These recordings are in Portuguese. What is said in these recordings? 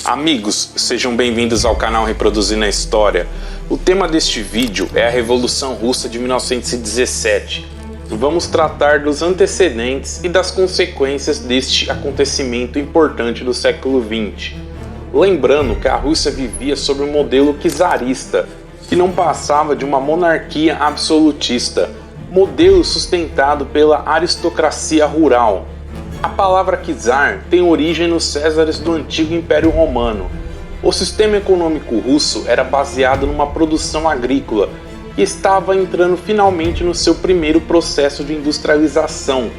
Amigos, sejam bem-vindos ao canal Reproduzindo a História. O tema deste vídeo é a Revolução Russa de 1917. Vamos tratar dos antecedentes e das consequências deste acontecimento importante do século XX. Lembrando que a Rússia vivia sob um modelo czarista, que não passava de uma monarquia absolutista, modelo sustentado pela aristocracia rural. A palavra czar tem origem nos Césares do antigo Império Romano. O sistema econômico russo era baseado numa produção agrícola que estava entrando finalmente no seu primeiro processo de industrialização.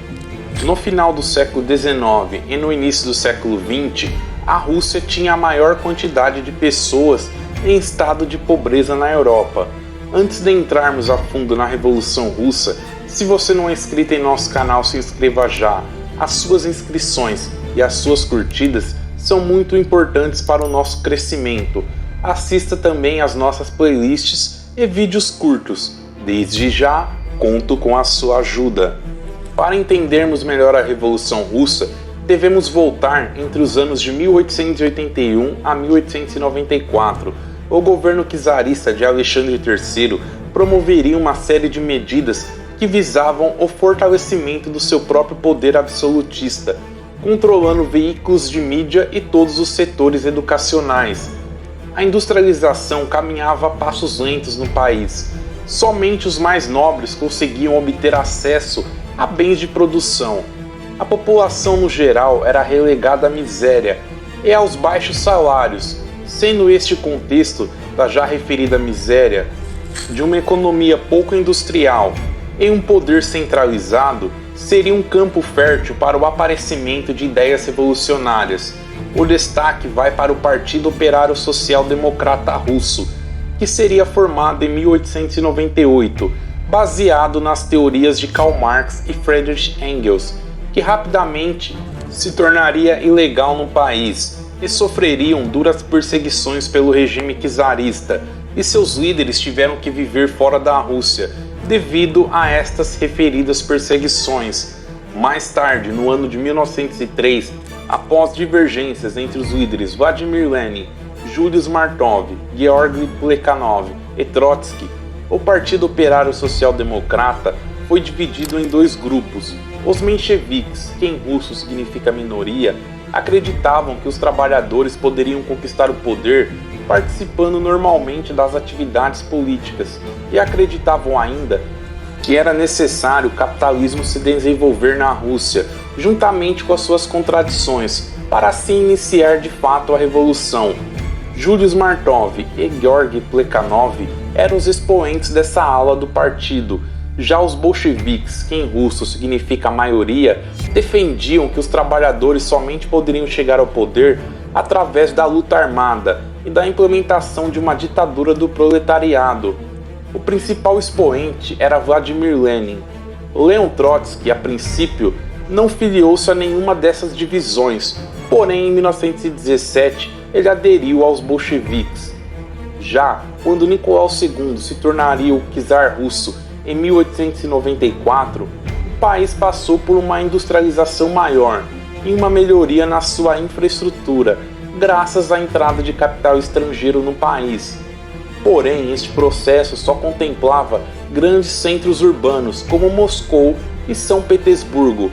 No final do século XIX e no início do século XX, a Rússia tinha a maior quantidade de pessoas em estado de pobreza na Europa. Antes de entrarmos a fundo na Revolução Russa, se você não é inscrito em nosso canal, se inscreva já. As suas inscrições e as suas curtidas são muito importantes para o nosso crescimento. Assista também às nossas playlists e vídeos curtos. Desde já, conto com a sua ajuda. Para entendermos melhor a Revolução Russa, devemos voltar entre os anos de 1881 a 1894. O governo czarista de Alexandre III promoveria uma série de medidas que visavam o fortalecimento do seu próprio poder absolutista, controlando veículos de mídia e todos os setores educacionais. A industrialização caminhava a passos lentos no país. Somente os mais nobres conseguiam obter acesso a bens de produção. A população no geral era relegada à miséria e aos baixos salários, sendo este contexto da já referida miséria, de uma economia pouco industrial e um poder centralizado, seria um campo fértil para o aparecimento de ideias revolucionárias. O destaque vai para o Partido Operário Social Democrata Russo, que seria formado em 1898, baseado nas teorias de Karl Marx e Friedrich Engels, que rapidamente se tornaria ilegal no país e sofreriam duras perseguições pelo regime czarista, e seus líderes tiveram que viver fora da Rússia devido a estas referidas perseguições. Mais tarde, no ano de 1903, após divergências entre os líderes Vladimir Lenin, Julius Martov, Georgy Plekhanov e Trotsky, o Partido Operário Social Democrata foi dividido em dois grupos. Os mencheviques, que em russo significa minoria, acreditavam que os trabalhadores poderiam conquistar o poder participando normalmente das atividades políticas e acreditavam ainda que era necessário o capitalismo se desenvolver na Rússia, juntamente com as suas contradições, para assim iniciar de fato a revolução. Julius Martov e Georgy Plekhanov eram os expoentes dessa ala do partido. Já os bolcheviques, que em russo significa maioria, defendiam que os trabalhadores somente poderiam chegar ao poder através da luta armada e da implementação de uma ditadura do proletariado. O principal expoente era Vladimir Lenin. Leon Trotsky, a princípio, não filiou-se a nenhuma dessas divisões, porém em 1917 ele aderiu aos bolcheviques. Já quando Nicolau II se tornaria o czar russo em 1894, o país passou por uma industrialização maior e uma melhoria na sua infraestrutura, graças à entrada de capital estrangeiro no país. Porém, este processo só contemplava grandes centros urbanos como Moscou e São Petersburgo,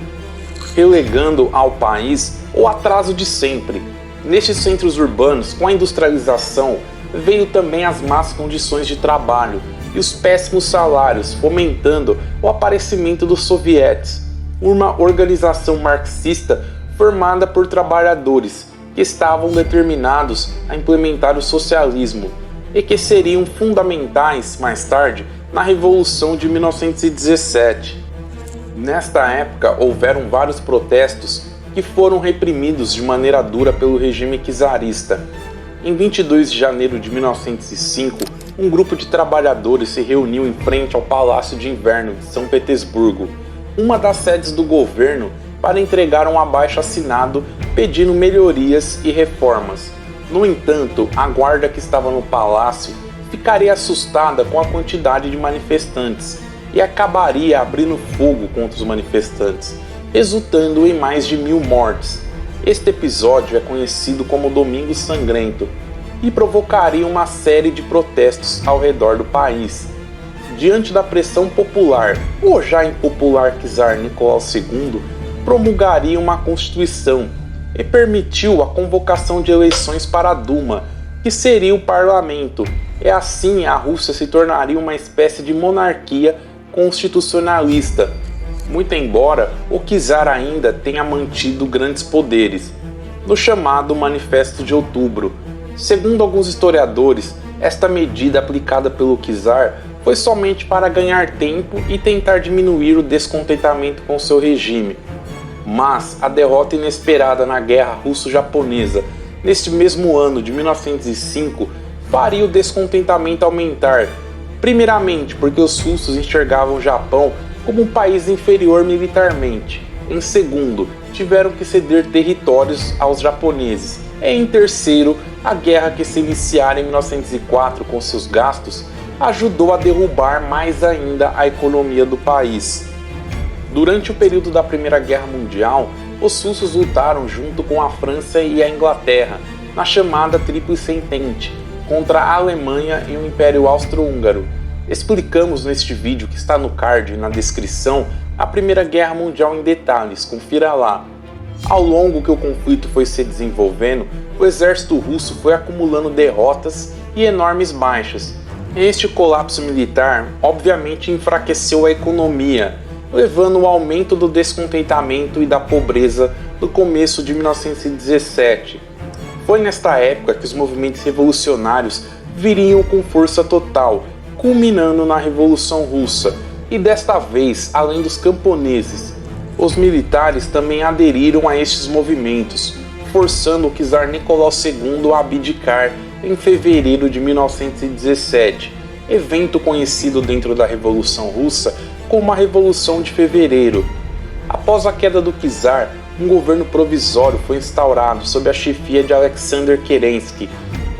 relegando ao país o atraso de sempre. Nestes centros urbanos, com a industrialização, veio também as más condições de trabalho e os péssimos salários, fomentando o aparecimento dos sovietes, uma organização marxista formada por trabalhadores que estavam determinados a implementar o socialismo e que seriam fundamentais mais tarde na Revolução de 1917. Nesta época houveram vários protestos que foram reprimidos de maneira dura pelo regime czarista. Em 22 de janeiro de 1905, um grupo de trabalhadores se reuniu em frente ao Palácio de Inverno de São Petersburgo, uma das sedes do governo, para entregar um abaixo-assinado pedindo melhorias e reformas. No entanto, a guarda que estava no palácio ficaria assustada com a quantidade de manifestantes e acabaria abrindo fogo contra os manifestantes, resultando em mais de 1000 mortes. Este episódio é conhecido como Domingo Sangrento e provocaria uma série de protestos ao redor do país. Diante da pressão popular, o já impopular czar Nicolau II promulgaria uma constituição e permitiu a convocação de eleições para a Duma, que seria o parlamento, e assim a Rússia se tornaria uma espécie de monarquia constitucionalista, muito embora o czar ainda tenha mantido grandes poderes. No chamado Manifesto de Outubro, segundo alguns historiadores, esta medida aplicada pelo czar foi somente para ganhar tempo e tentar diminuir o descontentamento com seu regime. Mas a derrota inesperada na Guerra Russo-Japonesa, neste mesmo ano de 1905, faria o descontentamento aumentar, primeiramente porque os russos enxergavam o Japão como um país inferior militarmente, em segundo, tiveram que ceder territórios aos japoneses, e em terceiro, a guerra que se iniciara em 1904 com seus gastos ajudou a derrubar mais ainda a economia do país. Durante o período da Primeira Guerra Mundial, os russos lutaram junto com a França e a Inglaterra, na chamada Tríplice Entente, contra a Alemanha e o Império Austro-Húngaro. Explicamos neste vídeo que está no card e na descrição a Primeira Guerra Mundial em detalhes, confira lá. Ao longo que o conflito foi se desenvolvendo, o exército russo foi acumulando derrotas e enormes baixas. Este colapso militar obviamente enfraqueceu a economia, levando ao aumento do descontentamento e da pobreza no começo de 1917. Foi nesta época que os movimentos revolucionários viriam com força total, culminando na Revolução Russa, e desta vez, além dos camponeses, os militares também aderiram a estes movimentos, forçando o czar Nicolau II a abdicar em fevereiro de 1917, evento conhecido dentro da Revolução Russa como a Revolução de Fevereiro. Após a queda do czar, um governo provisório foi instaurado sob a chefia de Alexander Kerensky,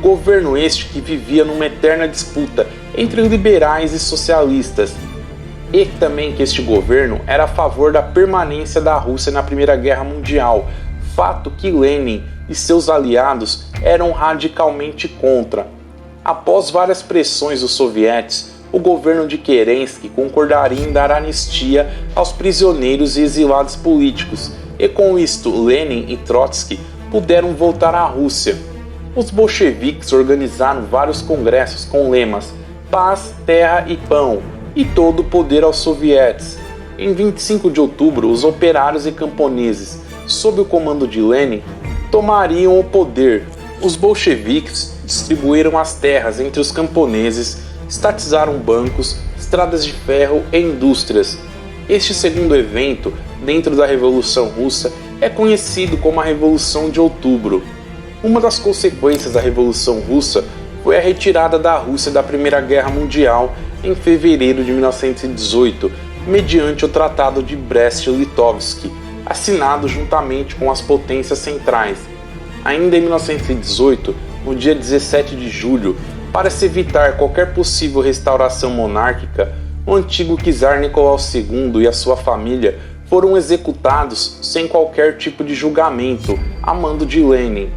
governo este que vivia numa eterna disputa entre liberais e socialistas, e também que este governo era a favor da permanência da Rússia na Primeira Guerra Mundial, fato que Lenin e seus aliados eram radicalmente contra. Após várias pressões dos sovietes, o governo de Kerensky concordaria em dar anistia aos prisioneiros e exilados políticos, e com isto Lenin e Trotsky puderam voltar à Rússia. Os bolcheviques organizaram vários congressos com lemas Paz, Terra e Pão, e todo o poder aos sovietes. Em 25 de outubro, os operários e camponeses, sob o comando de Lenin, tomariam o poder. Os bolcheviques distribuíram as terras entre os camponeses, estatizaram bancos, estradas de ferro e indústrias. Este segundo evento, dentro da Revolução Russa, é conhecido como a Revolução de Outubro. Uma das consequências da Revolução Russa foi a retirada da Rússia da Primeira Guerra Mundial em fevereiro de 1918, mediante o Tratado de Brest-Litovsk, assinado juntamente com as potências centrais. Ainda em 1918, no dia 17 de julho, para se evitar qualquer possível restauração monárquica, o antigo czar Nicolau II e a sua família foram executados sem qualquer tipo de julgamento, a mando de Lenin.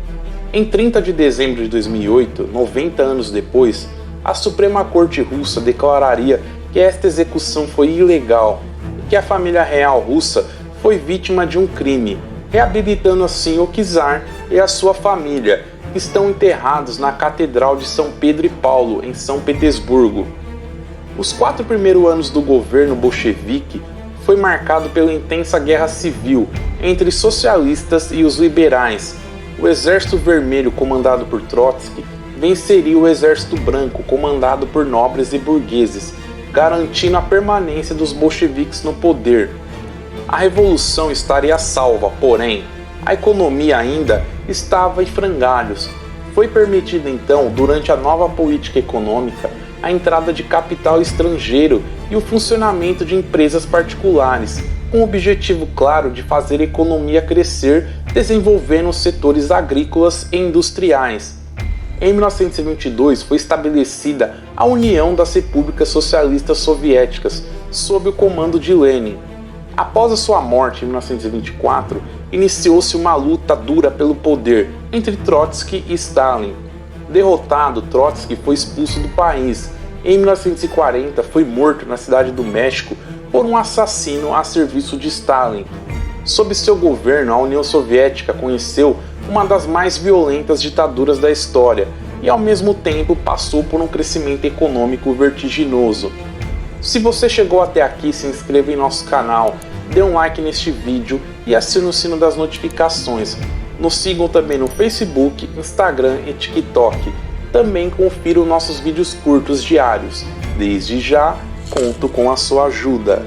Em 30 de dezembro de 2008, 90 anos depois, a Suprema Corte Russa declararia que esta execução foi ilegal e que a família real russa foi vítima de um crime, reabilitando assim o czar e a sua família, que estão enterrados na Catedral de São Pedro e Paulo, em São Petersburgo. Os 4 primeiros anos do governo bolchevique foi marcado pela intensa guerra civil entre socialistas e os liberais. O Exército Vermelho, comandado por Trotsky, venceria o Exército Branco, comandado por nobres e burgueses, garantindo a permanência dos bolcheviques no poder. A revolução estaria salva, porém, a economia ainda estava em frangalhos. Foi permitida então, durante a nova política econômica, a entrada de capital estrangeiro e o funcionamento de empresas particulares, com o objetivo claro de fazer a economia crescer, desenvolvendo os setores agrícolas e industriais. Em 1922 foi estabelecida a União das Repúblicas Socialistas Soviéticas, sob o comando de Lenin. Após a sua morte em 1924, iniciou-se uma luta dura pelo poder entre Trotsky e Stalin. Derrotado, Trotsky foi expulso do país. Em 1940, foi morto na cidade do México por um assassino a serviço de Stalin. Sob seu governo, a União Soviética conheceu uma das mais violentas ditaduras da história e, ao mesmo tempo, passou por um crescimento econômico vertiginoso. Se você chegou até aqui, se inscreva em nosso canal, dê um like neste vídeo e assine o sino das notificações. Nos sigam também no Facebook, Instagram e TikTok. Também confiram nossos vídeos curtos diários. Desde já, conto com a sua ajuda.